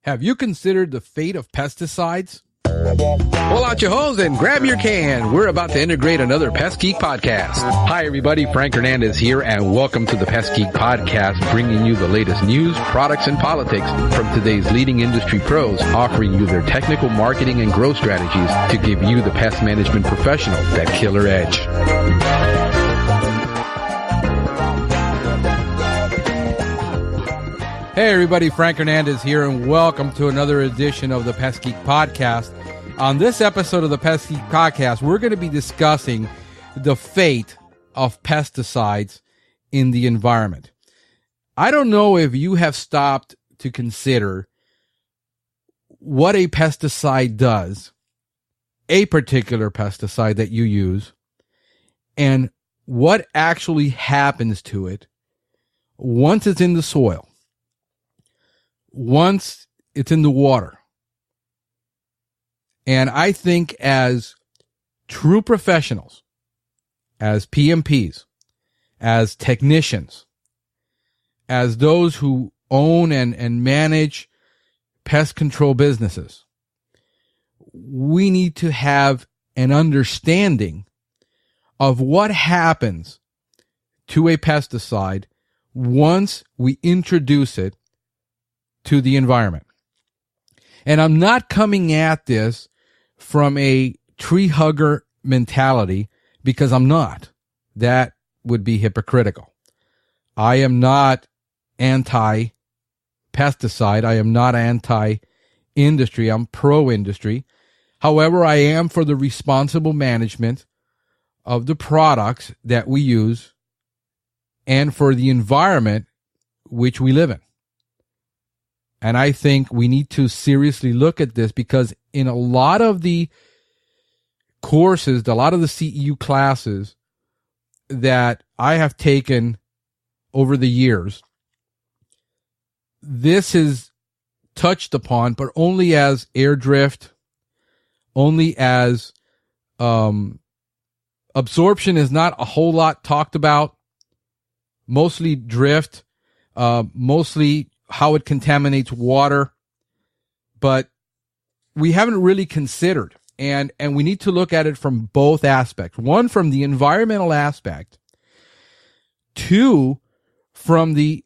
Have you considered the fate of pesticides? Pull out your hose and grab your can. We're about to integrate another Pest Geek podcast. Hi, everybody. Frank Hernandez here, and welcome to the Pest Geek podcast, bringing you the latest news, products, and politics from today's leading industry pros, offering you their technical marketing and growth strategies to give you, the pest management professional, that killer edge. Hey everybody, Frank Hernandez here, and welcome to another edition of the Pest Geek Podcast. On this episode of the Pest Geek Podcast, we're going to be discussing the fate of pesticides in the environment. I don't know if you have stopped to consider what a pesticide does, a particular pesticide that you use, and what actually happens to it once it's in the soil. Once it's in the water. And I think as true professionals, as PMPs, as technicians, as those who own and manage pest control businesses, we need to have an understanding of what happens to a pesticide once we introduce it to the environment. And I'm not coming at this from a tree hugger mentality, because I'm not. That would be hypocritical. I am not anti-pesticide. I am not anti-industry. I'm pro-industry. However, I am for the responsible management of the products that we use and for the environment which we live in. And I think we need to seriously look at this, because in a lot of the courses, a lot of the CEU classes that I have taken over the years, this is touched upon, but only as air drift, only as absorption is not a whole lot talked about, mostly drift, mostly how it contaminates water, but we haven't really considered, and we need to look at it from both aspects. One, from the environmental aspect. Two, from the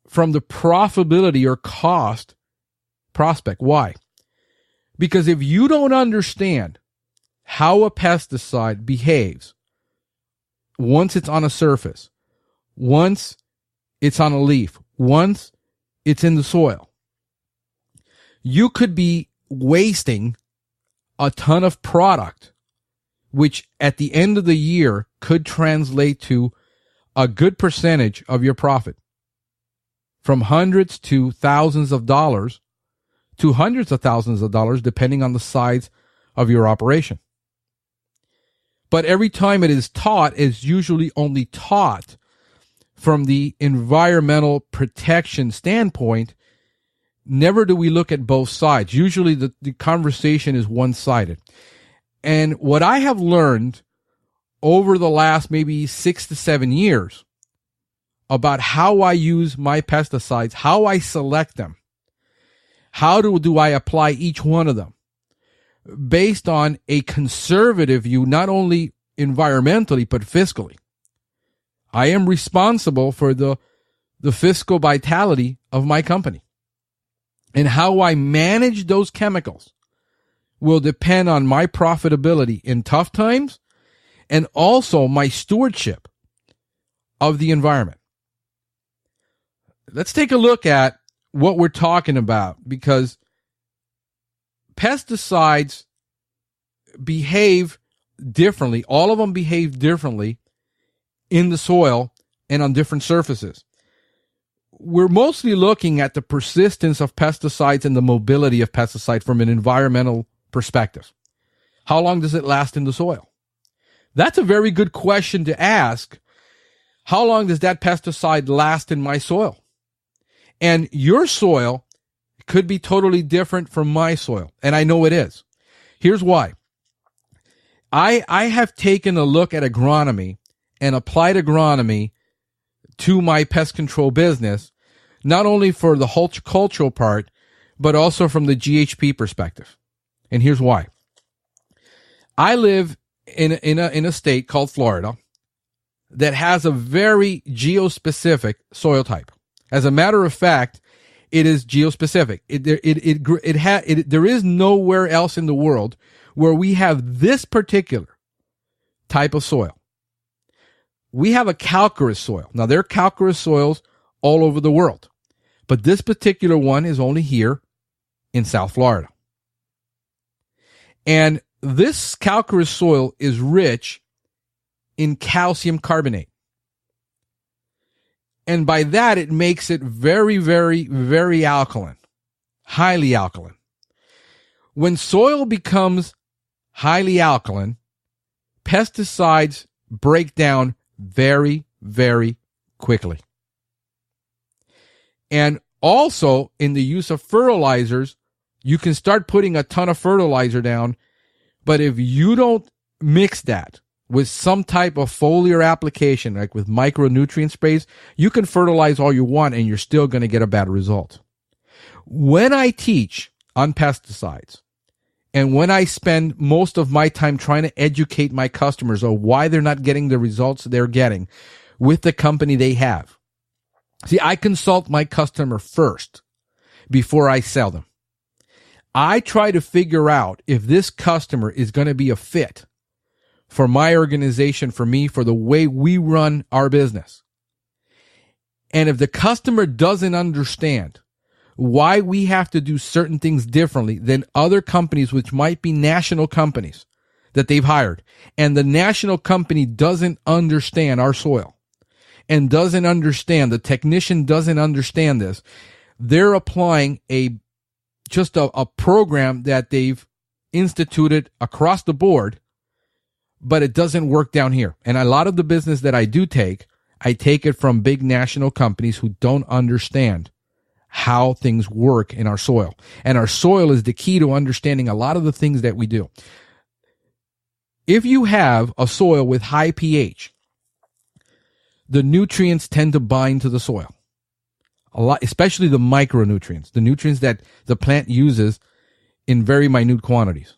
profitability or cost prospect. Why? Because if you don't understand how a pesticide behaves once it's on a surface, once it's on a leaf, once it's in the soil, you could be wasting a ton of product, which at the end of the year could translate to a good percentage of your profit, from hundreds to thousands of dollars to hundreds of thousands of dollars, depending on the size of your operation. But every time it is taught, it's usually only taught from the environmental protection standpoint. Never do we look at both sides. Usually the conversation is one-sided. And what I have learned over the last maybe 6 to 7 years about how I use my pesticides, how I select them, how do I apply each one of them, based on a conservative view, not only environmentally, but fiscally. I am responsible for the fiscal vitality of my company. And how I manage those chemicals will depend on my profitability in tough times and also my stewardship of the environment. Let's take a look at what we're talking about, because pesticides behave differently. All of them behave differently in the soil and on different surfaces. We're mostly looking at the persistence of pesticides and the mobility of pesticides from an environmental perspective. How long does it last in the soil? That's a very good question to ask. How long does that pesticide last in my soil? And your soil could be totally different from my soil, and I know it is. Here's why. I have taken a look at agronomy and applied agronomy to my pest control business, not only for the horticultural part, but also from the GHP perspective. And here's why. I live in a state called Florida that has a very geospecific soil type. As a matter of fact, it is geospecific. There is nowhere else in the world where we have this particular type of soil. We have a calcareous soil. Now, there are calcareous soils all over the world, but this particular one is only here in South Florida. And this calcareous soil is rich in calcium carbonate. And by that, it makes it very, very, very alkaline, highly alkaline. When soil becomes highly alkaline, pesticides break down very, very quickly. And also, in the use of fertilizers, you can start putting a ton of fertilizer down, but if you don't mix that with some type of foliar application, like with micronutrient sprays, you can fertilize all you want and you're still going to get a bad result. When I teach on pesticides, and when I spend most of my time trying to educate my customers on why they're not getting the results they're getting with the company they have. See, I consult my customer first before I sell them. I try to figure out if this customer is going to be a fit for my organization, for me, for the way we run our business. And if the customer doesn't understand why we have to do certain things differently than other companies, which might be national companies that they've hired, and the national company doesn't understand our soil and doesn't understand, the technician doesn't understand this, they're applying just a program that they've instituted across the board, but it doesn't work down here. And a lot of the business that I do take, I take it from big national companies who don't understand how things work in our soil. And our soil is the key to understanding a lot of the things that we do. If you have a soil with high pH, the nutrients tend to bind to the soil. A lot, especially the micronutrients, the nutrients that the plant uses in very minute quantities.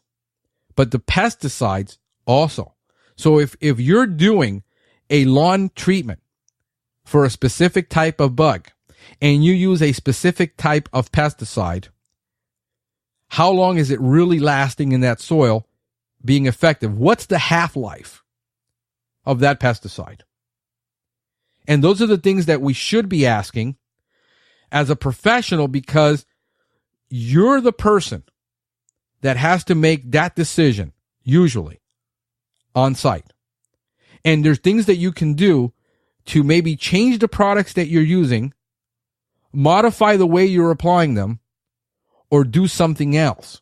But the pesticides also. So if you're doing a lawn treatment for a specific type of bug, and you use a specific type of pesticide, how long is it really lasting in that soil, being effective? What's the half-life of that pesticide? And those are the things that we should be asking as a professional, because you're the person that has to make that decision, usually, on site. And there's things that you can do to maybe change the products that you're using, modify the way you're applying them, or do something else.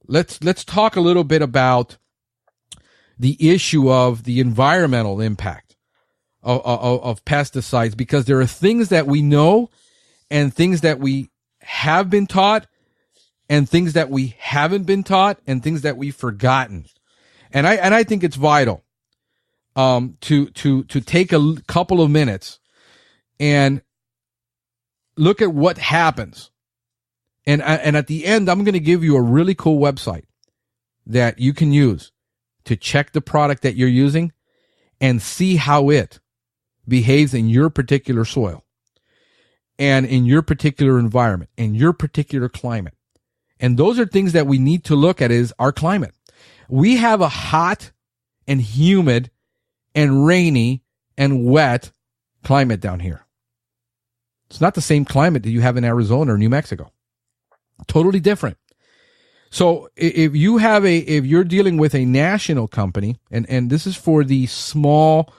Let's talk a little bit about the issue of the environmental impact of pesticides, because there are things that we know and things that we have been taught and things that we haven't been taught and things that we've forgotten. And I think it's vital to take a couple of minutes and look at what happens. And at the end, I'm going to give you a really cool website that you can use to check the product that you're using and see how it behaves in your particular soil and in your particular environment, in your particular climate. And those are things that we need to look at, is our climate. We have a hot and humid and rainy and wet climate down here. It's not the same climate that you have in Arizona or New Mexico. Totally different. So if you're dealing with a national company, and this is for the small,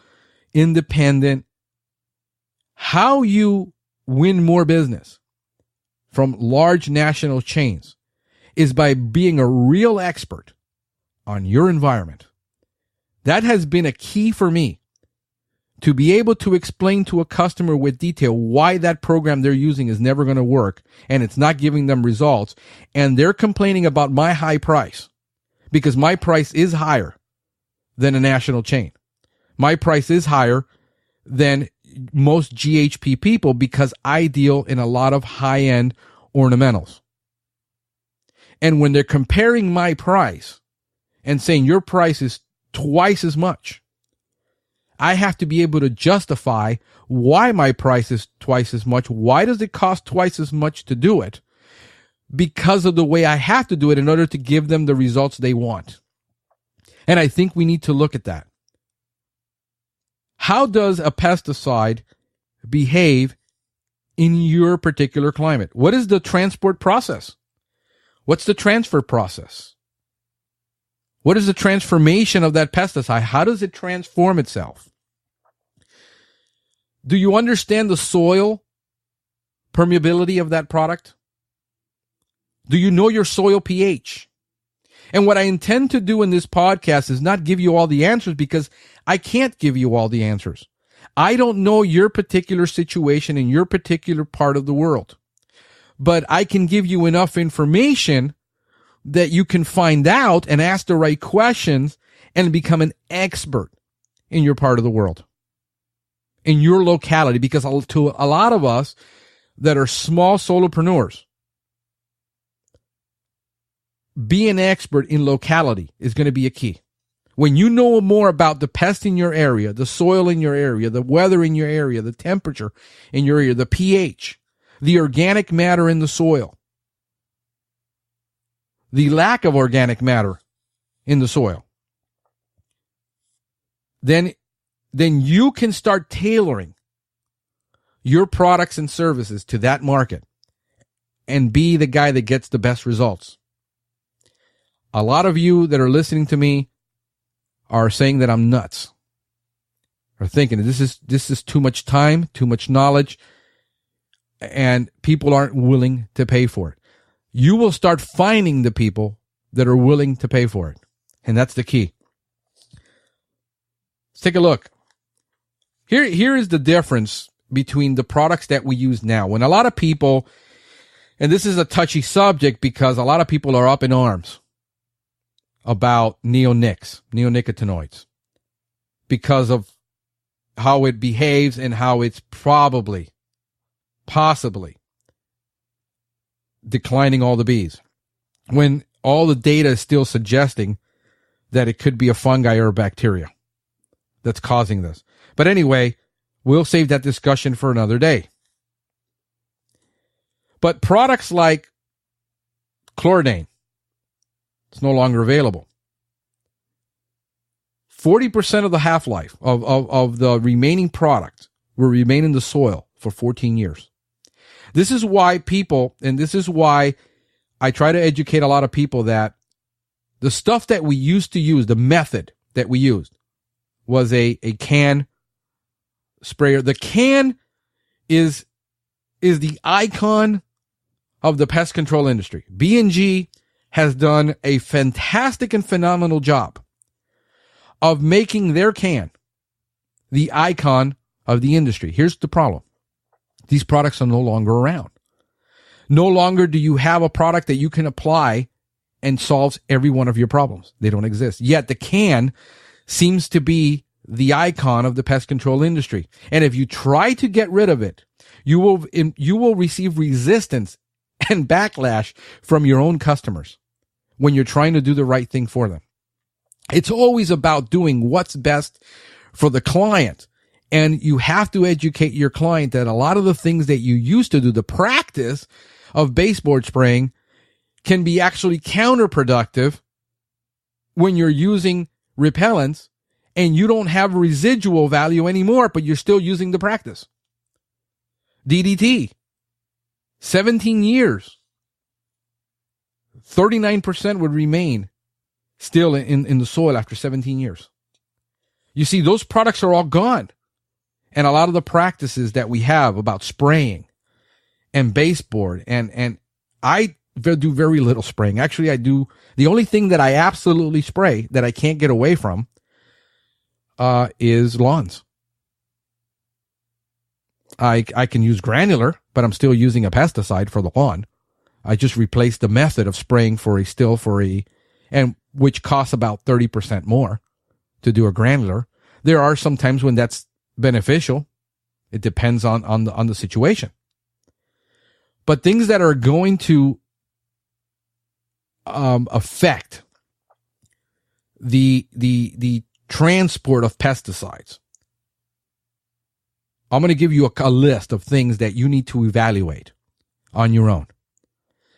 independent, how you win more business from large national chains is by being a real expert on your environment. That has been a key for me, to be able to explain to a customer with detail why that program they're using is never going to work and it's not giving them results. And they're complaining about my high price, because my price is higher than a national chain. My price is higher than most GHP people because I deal in a lot of high-end ornamentals. And when they're comparing my price and saying your price is twice as much, I have to be able to justify why my price is twice as much. Why does it cost twice as much to do it? Because of the way I have to do it in order to give them the results they want. And I think we need to look at that. How does a pesticide behave in your particular climate? What is the transport process? What's the transfer process? What is the transformation of that pesticide? How does it transform itself? Do you understand the soil permeability of that product? Do you know your soil pH? And what I intend to do in this podcast is not give you all the answers because I can't give you all the answers. I don't know your particular situation in your particular part of the world. But I can give you enough information that you can find out and ask the right questions and become an expert in your part of the world, in your locality, because to a lot of us that are small solopreneurs, be an expert in locality is going to be a key. When you know more about the pest in your area, the soil in your area, the weather in your area, the temperature in your area, the pH, the organic matter in the soil, the lack of organic matter in the soil, then you can start tailoring your products and services to that market and be the guy that gets the best results. A lot of you that are listening to me are saying that I'm nuts, are thinking this is too much time, too much knowledge, and people aren't willing to pay for it. You will start finding the people that are willing to pay for it. And that's the key. Let's take a look. Here is the difference between the products that we use now. When a lot of people, and this is a touchy subject because a lot of people are up in arms about neonicotinoids, because of how it behaves and how it's possibly declining all the bees, when all the data is still suggesting that it could be a fungi or a bacteria that's causing this. But anyway, we'll save that discussion for another day. But products like chlordane, it's no longer available. 40% of the half-life of the remaining product will remain in the soil for 14 years. This is why people, and this is why I try to educate a lot of people that the stuff that we used to use, the method that we used, was a can sprayer. The can is the icon of the pest control industry. B&G has done a fantastic and phenomenal job of making their can the icon of the industry. Here's the problem. These products are no longer around. No longer do you have a product that you can apply and solves every one of your problems. They don't exist. Yet the can seems to be the icon of the pest control industry. And if you try to get rid of it, you will receive resistance and backlash from your own customers when you're trying to do the right thing for them. It's always about doing what's best for the client. And you have to educate your client that a lot of the things that you used to do, the practice of baseboard spraying, can be actually counterproductive when you're using repellents and you don't have residual value anymore, but you're still using the practice. DDT, 17 years, 39% would remain still in the soil after 17 years. You see, those products are all gone. And a lot of the practices that we have about spraying and baseboard, and I do very little spraying. Actually, I do. The only thing that I absolutely spray that I can't get away from is lawns. I can use granular, but I'm still using a pesticide for the lawn. I just replaced the method of spraying and which costs about 30% more to do a granular. There are some times when that's beneficial It depends on the situation. But things that are going to affect the transport of pesticides. I'm going to give you a list of things that you need to evaluate on your own.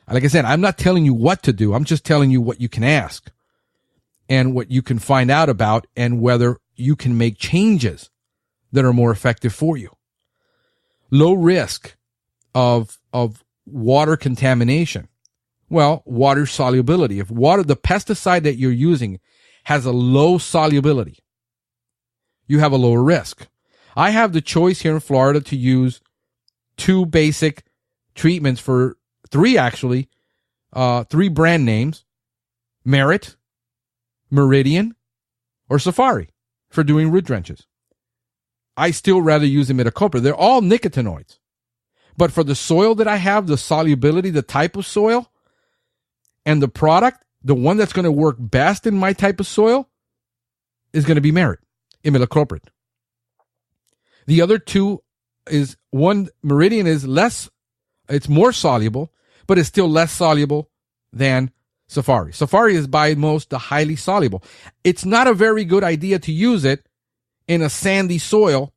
Like I said, I'm not telling you what to do. I'm just telling you what you can ask and what you can find out about and whether you can make changes that are more effective for you. Low risk of water contamination. Well, water solubility. If the pesticide that you're using has a low solubility, you have a lower risk. I have the choice here in Florida to use two basic treatments for three brand names: Merit, Meridian, or Safari for doing root drenches. I still rather use imidacloprid. They're all nicotinoids. But for the soil that I have, the solubility, the type of soil, and the product, the one that's going to work best in my type of soil is going to be Merit, imidacloprid. The other two is one, Meridian is less, it's more soluble, but it's still less soluble than Safari. Safari is by most the highly soluble. It's not a very good idea to use it in a sandy soil,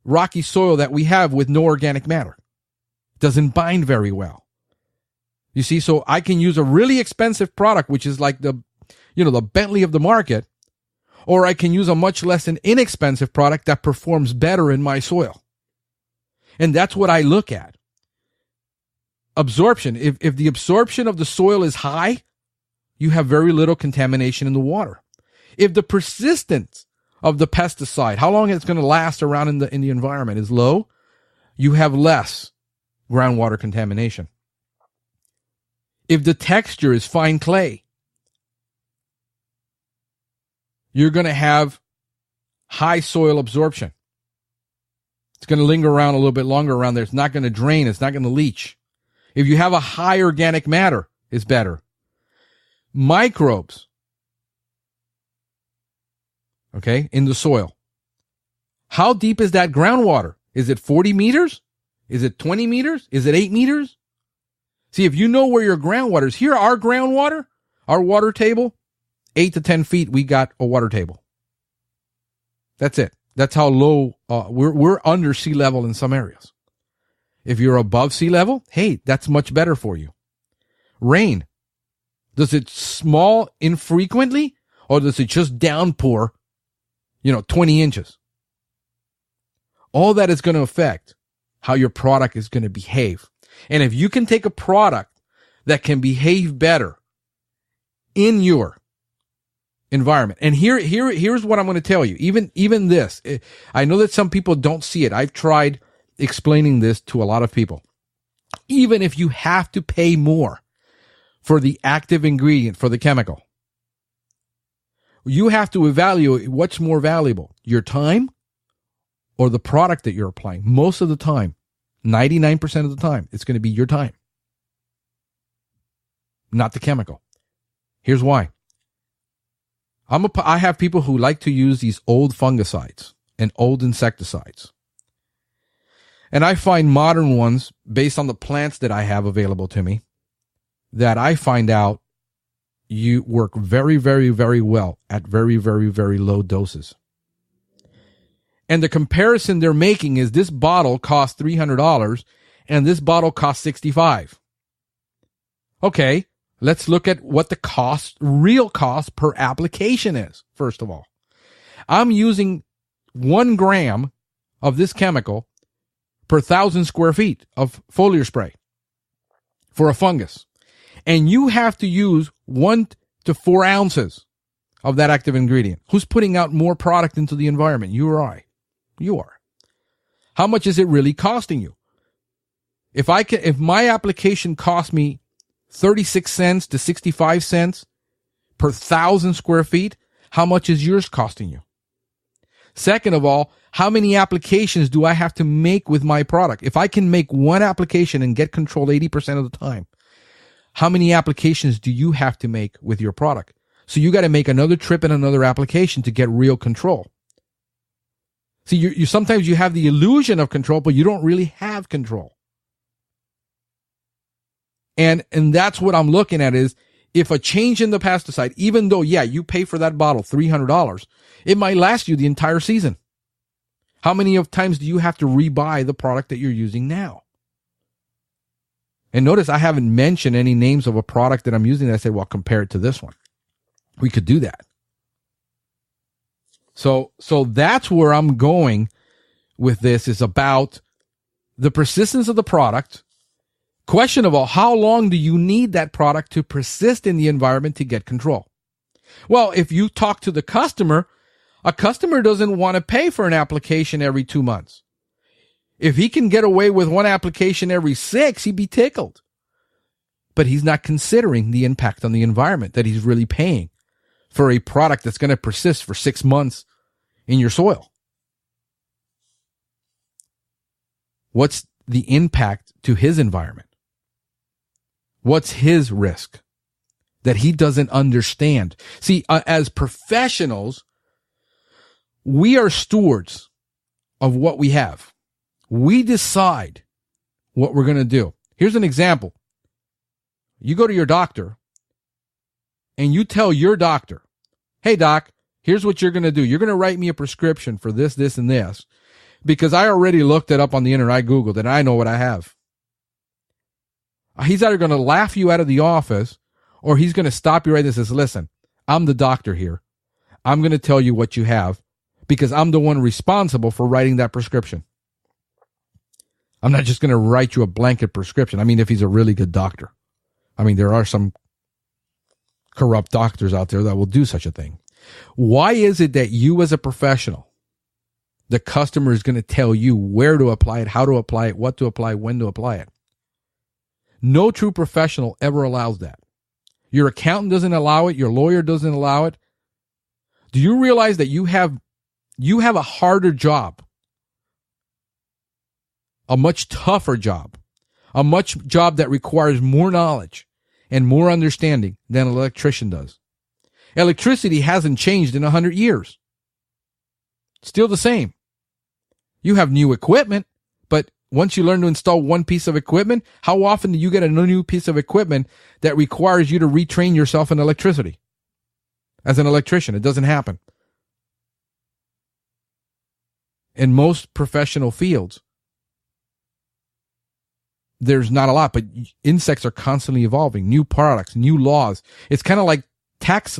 rocky soil that we have with no organic matter. It doesn't bind very well. You see, so I can use a really expensive product, which is like the Bentley of the market, or I can use a much less inexpensive product that performs better in my soil. And that's what I look at. Absorption. If the absorption of the soil is high, you have very little contamination in the water. If the persistence of the pesticide, how long it's going to last around in the environment, is low, you have less groundwater contamination. If the texture is fine clay, you're going to have high soil absorption. It's going to linger around a little bit longer around there. It's not going to drain. It's not going to leach. If you have a high organic matter, it's better. Microbes, okay, in the soil. How deep is that groundwater? Is it 40 meters? Is it 20 meters? Is it 8 meters? See, if you know where your groundwater is, here our groundwater, our water table, 8 to 10 feet, we got a water table. That's it. That's how low, we're under sea level in some areas. If you're above sea level, hey, that's much better for you. Rain. Does it small infrequently, or does it just downpour, 20 inches? All that is going to affect how your product is going to behave. And if you can take a product that can behave better in your environment, and here's what I'm going to tell you. Even this, I know that some people don't see it. I've tried explaining this to a lot of people. Even if you have to pay more for the active ingredient, for the chemical, you have to evaluate what's more valuable, your time or the product that you're applying. Most of the time, 99% of the time, it's going to be your time, not the chemical. Here's why. I have people who like to use these old fungicides and old insecticides. And I find modern ones, based on the plants that I have available to me, that I find out you work very, very, very well at very, very, very low doses. And the comparison they're making is this bottle costs $300 and this bottle costs $65. Okay, let's look at what the real cost per application is, first of all. I'm using 1 gram of this chemical per 1,000 square feet of foliar spray for a fungus. And you have to use 1 to 4 ounces of that active ingredient. Who's putting out more product into the environment? You or I? You are. How much is it really costing you? If my application cost me 36 cents to 65 cents per 1,000 square feet, how much is yours costing you? Second of all, how many applications do I have to make with my product? If I can make 1 application and get control 80% of the time, how many applications do you have to make with your product? So you got to make another trip and another application to get real control. See, you sometimes you have the illusion of control, but you don't really have control. And that's what I'm looking at is if a change in the pesticide, even though, yeah, you pay for that bottle $300, it might last you the entire season. How many of times do you have to rebuy the product that you're using now? And notice I haven't mentioned any names of a product that I'm using that I say, well, compare it to this one. We could do that. So that's where I'm going with this, is about the persistence of the product. Question of all, how long do you need that product to persist in the environment to get control? Well, if you talk to the customer, a customer doesn't want to pay for an application every 2 months. If he can get away with one application every 6, he'd be tickled. But he's not considering the impact on the environment, that he's really paying for a product that's going to persist for 6 months in your soil. What's the impact to his environment? What's his risk that he doesn't understand? See, as professionals, we are stewards of what we have. We decide what we're going to do. Here's an example. You go to your doctor and you tell your doctor, hey, doc, here's what you're going to do. You're going to write me a prescription for this, this, and this, because I already looked it up on the internet. I Googled it, and I know what I have. He's either going to laugh you out of the office, or he's going to stop you right there and says, listen, I'm the doctor here. I'm going to tell you what you have because I'm the one responsible for writing that prescription. I'm not just going to write you a blanket prescription. I mean, if he's a really good doctor. I mean, there are some corrupt doctors out there that will do such a thing. Why is it that you as a professional, the customer is going to tell you where to apply it, how to apply it, what to apply, when to apply it? No true professional ever allows that. Your accountant doesn't allow it. Your lawyer doesn't allow it. Do you realize that you have a harder job, a much tougher job, a much job that requires more knowledge and more understanding than an electrician does? Electricity hasn't changed in 100 years. It's still the same. You have new equipment, but once you learn to install one piece of equipment, how often do you get a new piece of equipment that requires you to retrain yourself in electricity? As an electrician, it doesn't happen. In most professional fields, there's not a lot, but insects are constantly evolving, new products, new laws. It's kind of like tax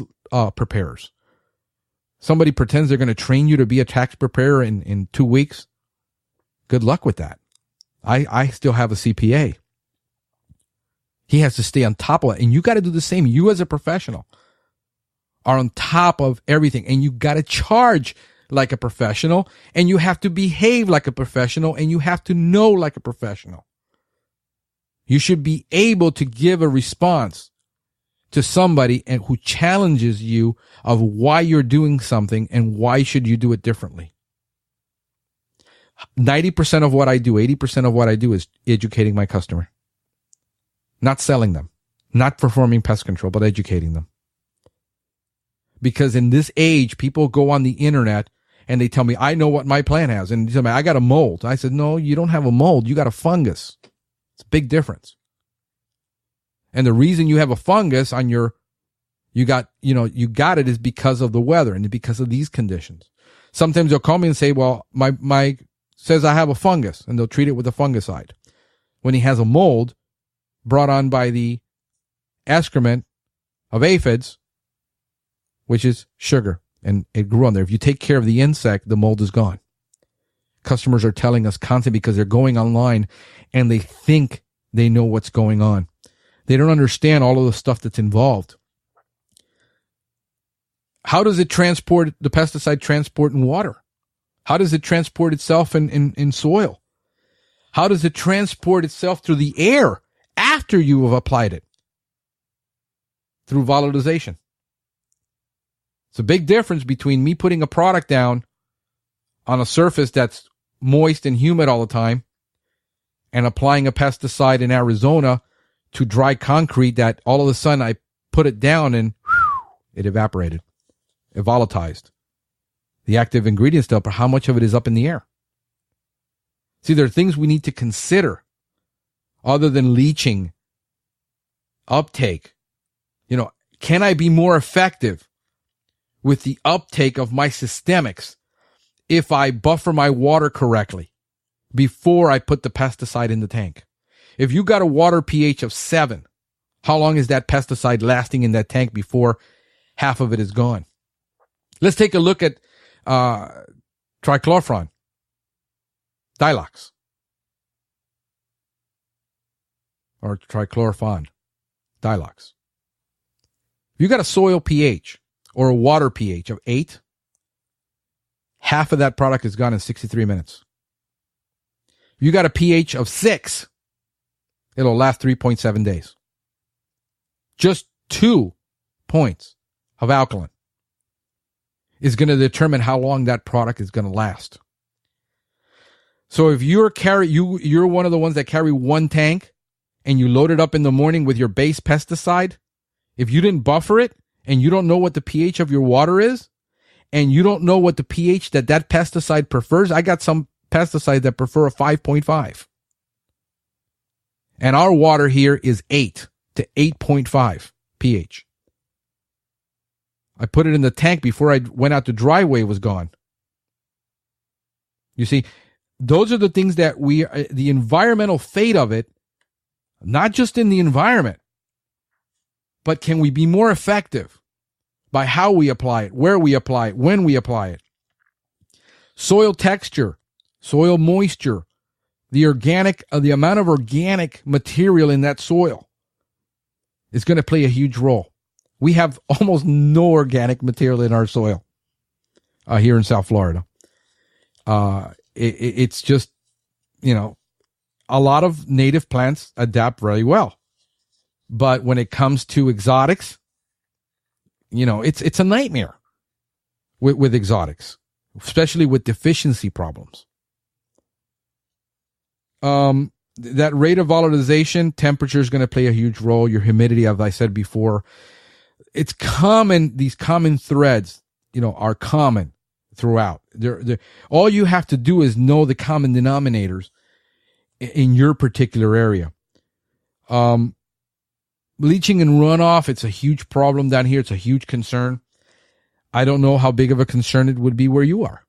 preparers. Somebody pretends they're going to train you to be a tax preparer in 2 weeks. Good luck with that. I still have a CPA. He has to stay on top of it. And you got to do the same. You as a professional are on top of everything. And you got to charge like a professional. And you have to behave like a professional. And you have to know like a professional. You should be able to give a response to somebody who challenges you of why you're doing something and why should you do it differently. 90% of what I do, 80% of what I do is educating my customer. Not selling them, not performing pest control, but educating them. Because in this age, people go on the internet and they tell me, I know what my plant has. And they tell me, I got a mold. I said, no, you don't have a mold. You got a fungus. It's a big difference. And the reason you have a fungus on you got it is because of the weather and because of these conditions. Sometimes they'll call me and say, well, my says I have a fungus, and they'll treat it with a fungicide. When he has a mold brought on by the excrement of aphids, which is sugar, and it grew on there. If you take care of the insect, the mold is gone. Customers are telling us constantly because they're going online and they think they know what's going on. They don't understand all of the stuff that's involved. How does it transport, the pesticide transport in water? How does it transport itself in soil? How does it transport itself through the air after you have applied it? Through volatilization. It's a big difference between me putting a product down on a surface that's moist and humid all the time and applying a pesticide in Arizona to dry concrete that all of a sudden I put it down and it evaporated. It volatilized. the active ingredient stuff, but how much of it is up in the air? See, there are things we need to consider other than leaching, uptake. Can I be more effective with the uptake of my systemics if I buffer my water correctly before I put the pesticide in the tank? If you got a water pH of 7, how long is that pesticide lasting in that tank before half of it is gone? Let's take a look at trichlorphron, Dilox, or trichlorphon, Dilox. If you got a soil pH or a water pH of 8, half of that product is gone in 63 minutes. If you got a pH of 6, it'll last 3.7 days. Just 2 points of alkaline is going to determine how long that product is going to last. So if you're one of the ones that carry one tank and you load it up in the morning with your base pesticide, if you didn't buffer it and you don't know what the pH of your water is and you don't know what the pH that pesticide prefers, I got some pesticides that prefer a 5.5. And our water here is 8 to 8.5 pH. I put it in the tank before I went out to driveway was gone. You see, those are the things that the environmental fate of it, not just in the environment, but can we be more effective by how we apply it, where we apply it, when we apply it? Soil texture, soil moisture, the amount of organic material in that soil is going to play a huge role. We have almost no organic material in our soil here in South Florida. It's just, a lot of native plants adapt very well. But when it comes to exotics, it's a nightmare with exotics, especially with deficiency problems. That rate of volatilization, temperature is going to play a huge role. Your humidity, as I said before, it's common. These common threads, are common throughout. All you have to do is know the common denominators in your particular area. Leaching and runoff, it's a huge problem down here. It's a huge concern. I don't know how big of a concern it would be where you are.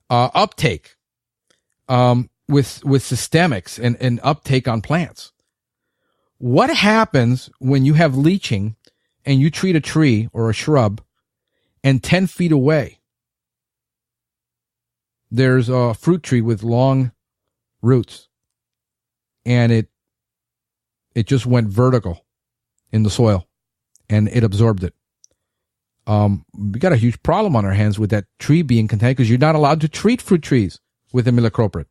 Uptake with systemics and uptake on plants. What happens when you have leaching and you treat a tree or a shrub and 10 feet away there's a fruit tree with long roots and it just went vertical in the soil and it absorbed it? We got a huge problem on our hands with that tree being contaminated because you're not allowed to treat fruit trees with imidacloprid.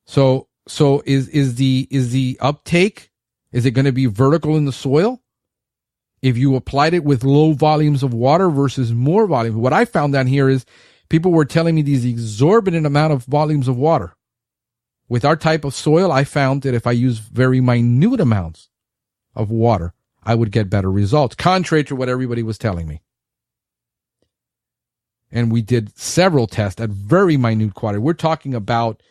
So is the uptake, is it going to be vertical in the soil if you applied it with low volumes of water versus more volume? What I found down here is people were telling me these exorbitant amount of volumes of water. With our type of soil, I found that if I use very minute amounts of water, I would get better results, contrary to what everybody was telling me. And we did several tests at very minute quantity. We're talking about,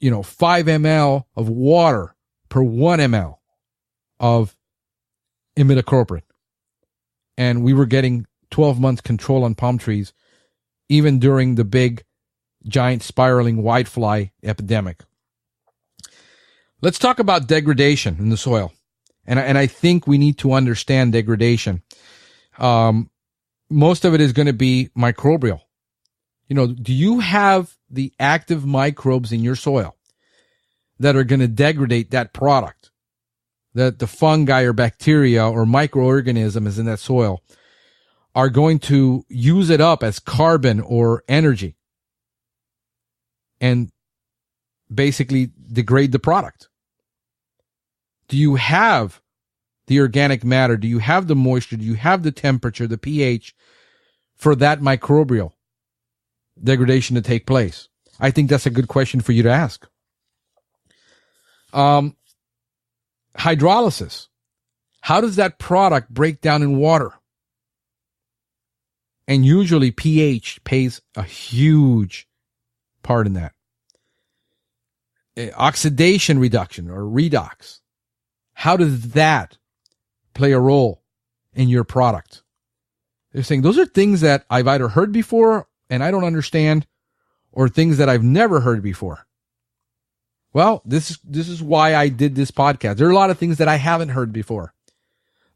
5 ml of water per 1 ml of imidacloprid. And we were getting 12 months control on palm trees, even during the big, giant spiraling whitefly epidemic. Let's talk about degradation in the soil. And I think we need to understand degradation. Most of it is going to be microbial. Do you have the active microbes in your soil that are going to degrade that product? That the fungi or bacteria or microorganisms in that soil are going to use it up as carbon or energy and basically degrade the product? Do you have the organic matter? Do you have the moisture? Do you have the temperature, the pH for that microbial degradation to take place? I think that's a good question for you to ask. Hydrolysis. How does that product break down in water? And usually pH plays a huge part in that. Oxidation reduction or redox. How does that play a role in your product? They're saying those are things that I've either heard before and I don't understand, or things that I've never heard before. Well, this is why I did this podcast. There are a lot of things that I haven't heard before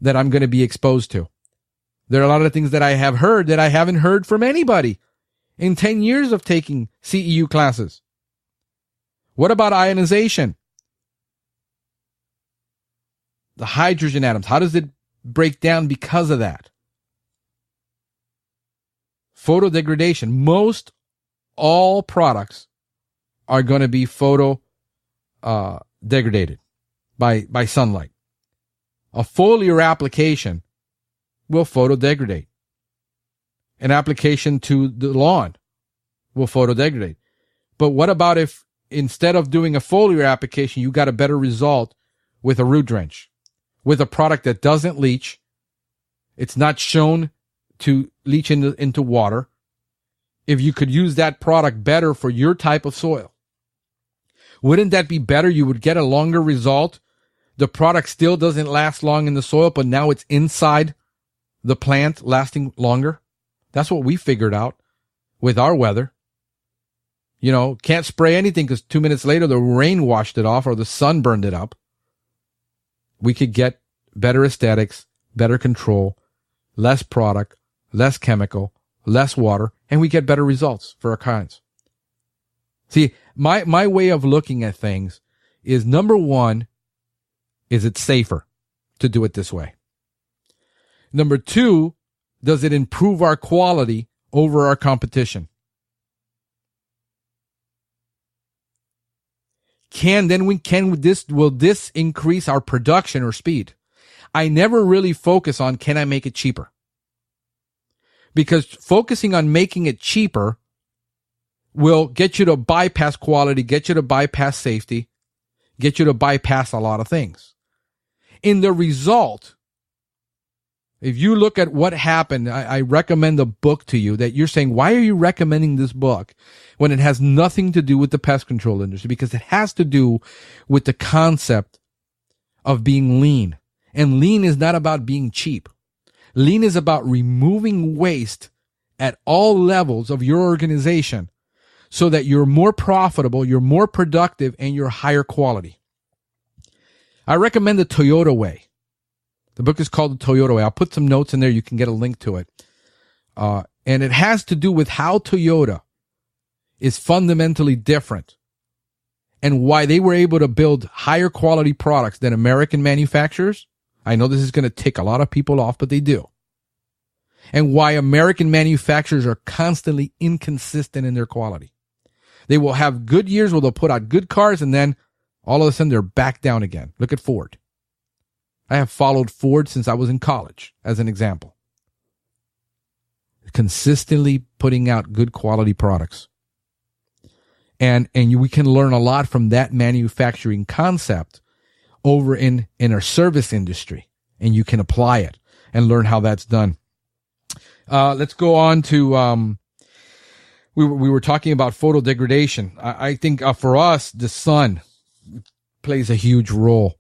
that I'm going to be exposed to. There are a lot of things that I have heard that I haven't heard from anybody in 10 years of taking CEU classes. What about ionization? The hydrogen atoms, how does it break down because of that? Photo degradation. Most all products are going to be photo degraded by sunlight. A foliar application will photo degrade. An application to the lawn will photo degrade. But what about if instead of doing a foliar application, you got a better result with a root drench, with a product that doesn't leach? It's not shown to leach into water. If you could use that product better for your type of soil, wouldn't that be better? You would get a longer result. The product still doesn't last long in the soil, but now it's inside the plant lasting longer. That's what we figured out with our weather. You know, can't spray anything because 2 minutes later the rain washed it off or the sun burned it up. We could get better aesthetics, better control, less product, less chemical, less water, and we get better results for our kinds. See, my way of looking at things is, number one, is it safer to do it this way? Number two, does it improve our quality over our competition? Will this increase our production or speed? I never really focus on, can I make it cheaper? Because focusing on making it cheaper will get you to bypass quality, get you to bypass safety, get you to bypass a lot of things. In the result, if you look at what happened, I recommend the book to you that you're saying, why are you recommending this book when it has nothing to do with the pest control industry? Because it has to do with the concept of being lean. And lean is not about being cheap. Lean is about removing waste at all levels of your organization so that you're more profitable, you're more productive, and you're higher quality. I recommend the Toyota way. The book is called The Toyota Way. I'll put some notes in there. You can get a link to it. And it has to do with how Toyota is fundamentally different and why they were able to build higher quality products than American manufacturers. I know this is going to tick a lot of people off, but they do. And why American manufacturers are constantly inconsistent in their quality. They will have good years where they'll put out good cars and then all of a sudden they're back down again. Look at Ford. I have followed Ford since I was in college, as an example. Consistently putting out good quality products. And we can learn a lot from that manufacturing concept over in our service industry. And you can apply it and learn how that's done. Let's go on to, we were talking about photo degradation. I think for us, the sun plays a huge role.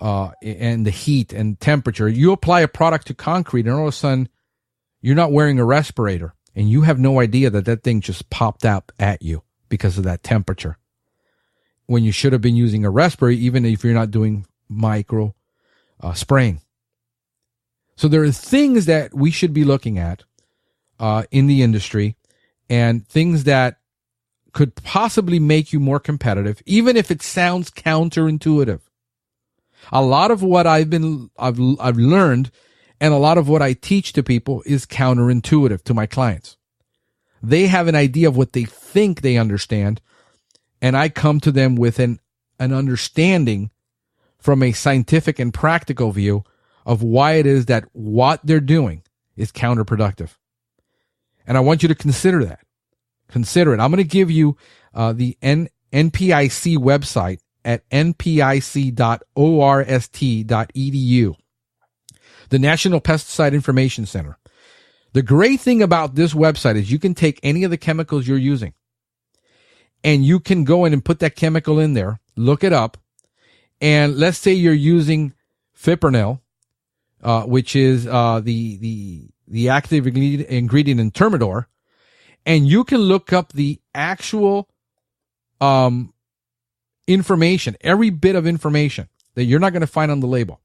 And the heat and temperature. You apply a product to concrete and all of a sudden you're not wearing a respirator and you have no idea that thing just popped up at you because of that temperature. When you should have been using a respirator, even if you're not doing micro spraying. So there are things that we should be looking at in the industry and things that could possibly make you more competitive, even if it sounds counterintuitive. A lot of what I've learned and a lot of what I teach to people is counterintuitive to my clients. They have an idea of what they think they understand, and I come to them with an understanding from a scientific and practical view of why it is that what they're doing is counterproductive. And I want you to consider that. Consider it. I'm going to give you the NPIC website at npic.orst.edu, the National Pesticide Information Center. The great thing about this website is you can take any of the chemicals you're using and you can go in and put that chemical in there, look it up, and let's say you're using fipronil, which is the active ingredient in Termidor, and you can look up the actual information, every bit of information that you're not going to find on the label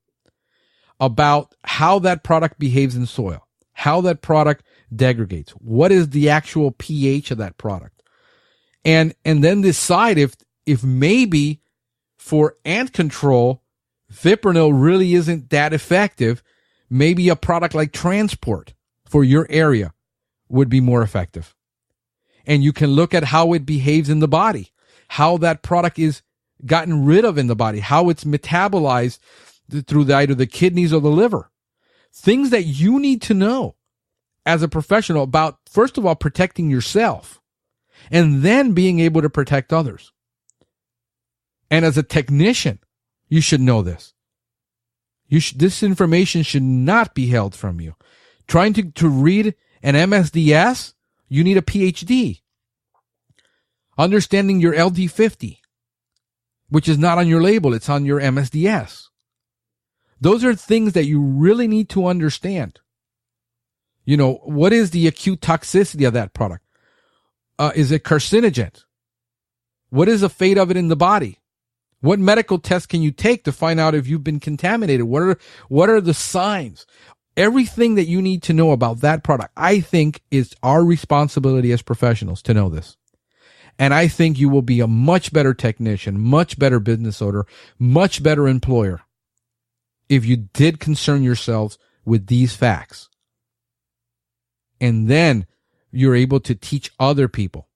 about how that product behaves in soil, how that product degradates, what is the actual pH of that product, and then decide if maybe for ant control, fipronil really isn't that effective. Maybe a product like Transport for your area would be more effective. And you can look at how it behaves in the body, how that product is gotten rid of in the body, how it's metabolized through either the kidneys or the liver. Things that you need to know as a professional about, first of all, protecting yourself and then being able to protect others. And as a technician, you should know this. This information should not be held from you. Trying to read an MSDS, you need a PhD. Understanding your LD50, which is not on your label, it's on your MSDS. Those are things that you really need to understand. You know, what is the acute toxicity of that product? Is it carcinogen? What is the fate of it in the body? What medical tests can you take to find out if you've been contaminated? What are the signs? Everything that you need to know about that product, I think, is our responsibility as professionals to know this. And I think you will be a much better technician, much better business owner, much better employer if you did concern yourselves with these facts. And then you're able to teach other people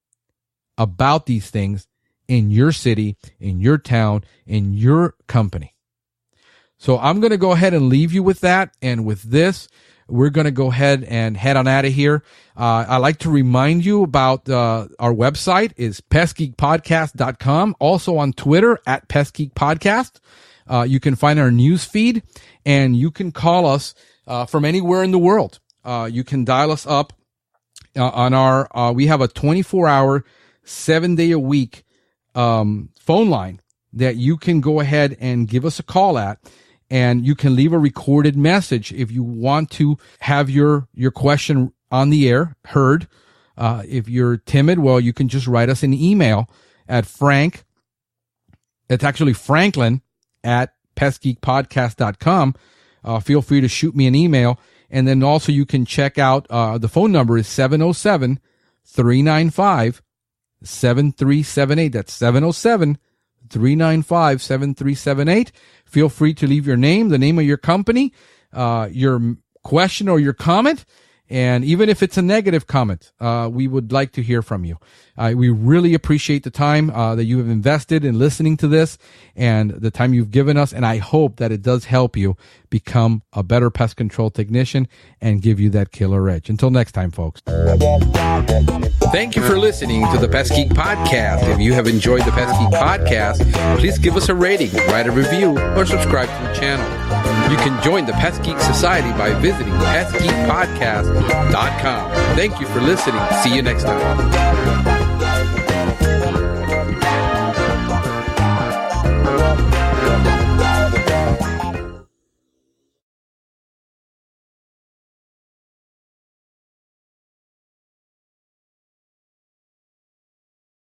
about these things in your city, in your town, in your company. So I'm going to go ahead and leave you with that. And with this, we're going to go ahead and head on out of here. I'd like to remind you about our website is pestgeekpodcast.com. Also on Twitter at pestgeekpodcast. You can find our news feed and you can call us from anywhere in the world. You can dial us up on our, we have a 24-hour, 7-day-a-week phone line that you can go ahead and give us a call at, and you can leave a recorded message if you want to have your question on the air heard. If you're timid, well, you can just write us an email at Franklin at pestgeekpodcast.com. Feel free to shoot me an email. And then also you can check out, the phone number is 707-395-7378. That's 707-395-7378. Feel free to leave your name, the name of your company, your question or your comment. And even if it's a negative comment, we would like to hear from you. We really appreciate the time that you have invested in listening to this and the time you've given us. And I hope that it does help you become a better pest control technician and give you that killer edge. Until next time, folks. Thank you for listening to the Pest Geek Podcast. If you have enjoyed the Pest Geek Podcast, please give us a rating, write a review, or subscribe to the channel. You can join the Pest Geek Society by visiting pestgeekpodcast.com. Thank you for listening. See you next time.